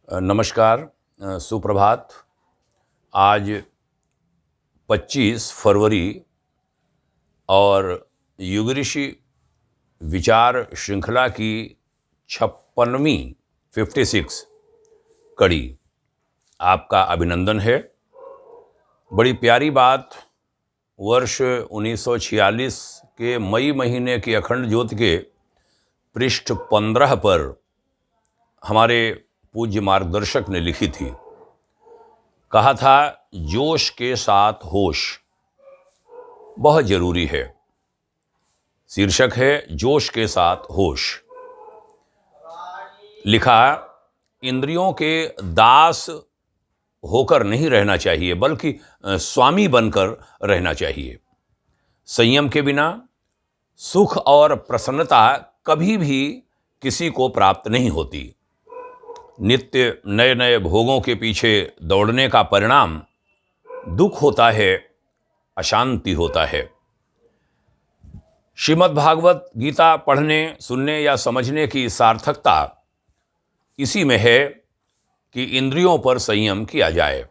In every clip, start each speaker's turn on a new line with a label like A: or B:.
A: नमस्कार, सुप्रभात। आज 25 फरवरी और युग ऋषि विचार श्रृंखला की 56वीं 56 कड़ी आपका अभिनंदन है। बड़ी प्यारी बात, वर्ष 1946 के मई महीने की अखंड ज्योति के पृष्ठ 15 पर हमारे पूज्य मार्गदर्शक ने लिखी थी। कहा था, जोश के साथ होश बहुत जरूरी है। शीर्षक है जोश के साथ होश। लिखा, इंद्रियों के दास होकर नहीं रहना चाहिए, बल्कि स्वामी बनकर रहना चाहिए। संयम के बिना सुख और प्रसन्नता कभी भी किसी को प्राप्त नहीं होती। नित्य नए नए भोगों के पीछे दौड़ने का परिणाम दुख होता है, अशांति होता है। श्रीमद् भागवत गीता पढ़ने, सुनने या समझने की सार्थकता इसी में है कि इंद्रियों पर संयम किया जाए।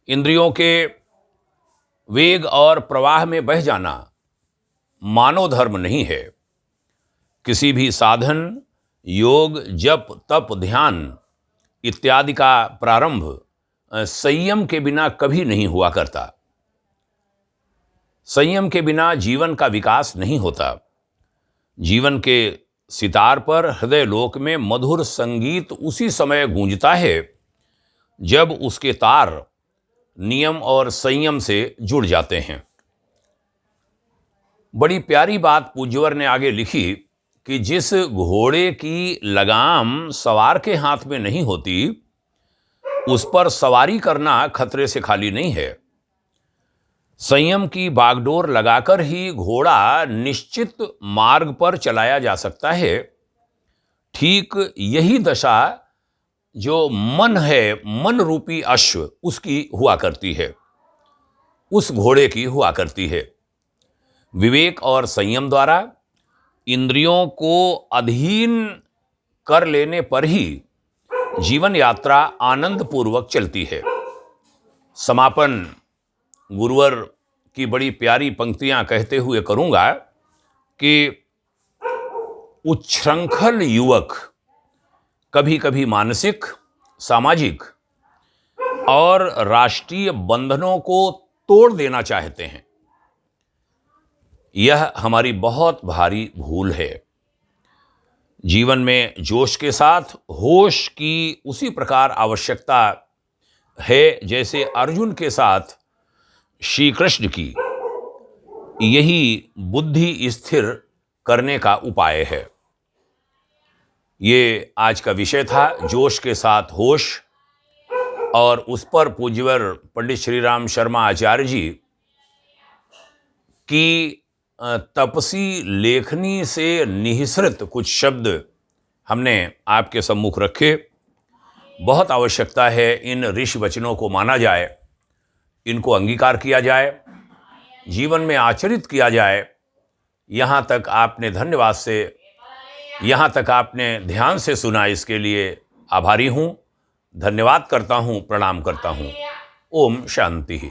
A: इंद्रियों के वेग और प्रवाह में बह जाना मानव धर्म नहीं है। किसी भी साधन, योग, जप, तप, ध्यान इत्यादि का प्रारंभ संयम के बिना कभी नहीं हुआ करता। संयम के बिना जीवन का विकास नहीं होता। जीवन के सितार पर हृदय लोक में मधुर संगीत उसी समय गूंजता है जब उसके तार नियम और संयम से जुड़ जाते हैं। बड़ी प्यारी बात पूज्यवर ने आगे लिखी कि जिस घोड़े की लगाम सवार के हाथ में नहीं होती, उस पर सवारी करना खतरे से खाली नहीं है। संयम की बागडोर लगाकर ही घोड़ा निश्चित मार्ग पर चलाया जा सकता है। ठीक यही दशा जो मन है, मन रूपी अश्व, उसकी हुआ करती है, उस घोड़े की हुआ करती है। विवेक और संयम द्वारा इंद्रियों को अधीन कर लेने पर ही जीवन यात्रा आनंद पूर्वक चलती है। समापन गुरुवर की बड़ी प्यारी पंक्तियां कहते हुए करूंगा कि उच्छृंखल युवक कभी कभी मानसिक, सामाजिक और राष्ट्रीय बंधनों को तोड़ देना चाहते हैं। यह हमारी बहुत भारी भूल है। जीवन में जोश के साथ होश की उसी प्रकार आवश्यकता है जैसे अर्जुन के साथ श्री कृष्ण की। यही बुद्धि स्थिर करने का उपाय है। ये आज का विषय था, जोश के साथ होश, और उस पर पूज्यवर पंडित श्री राम शर्मा आचार्य जी की तपसी लेखनी से निःसृत कुछ शब्द हमने आपके सम्मुख रखे। बहुत आवश्यकता है इन ऋषि वचनों को माना जाए, इनको अंगीकार किया जाए, जीवन में आचरित किया जाए। यहाँ तक आपने धन्यवाद से, यहाँ तक आपने ध्यान से सुना, इसके लिए आभारी हूँ। धन्यवाद करता हूँ, प्रणाम करता हूँ। ओम शांति।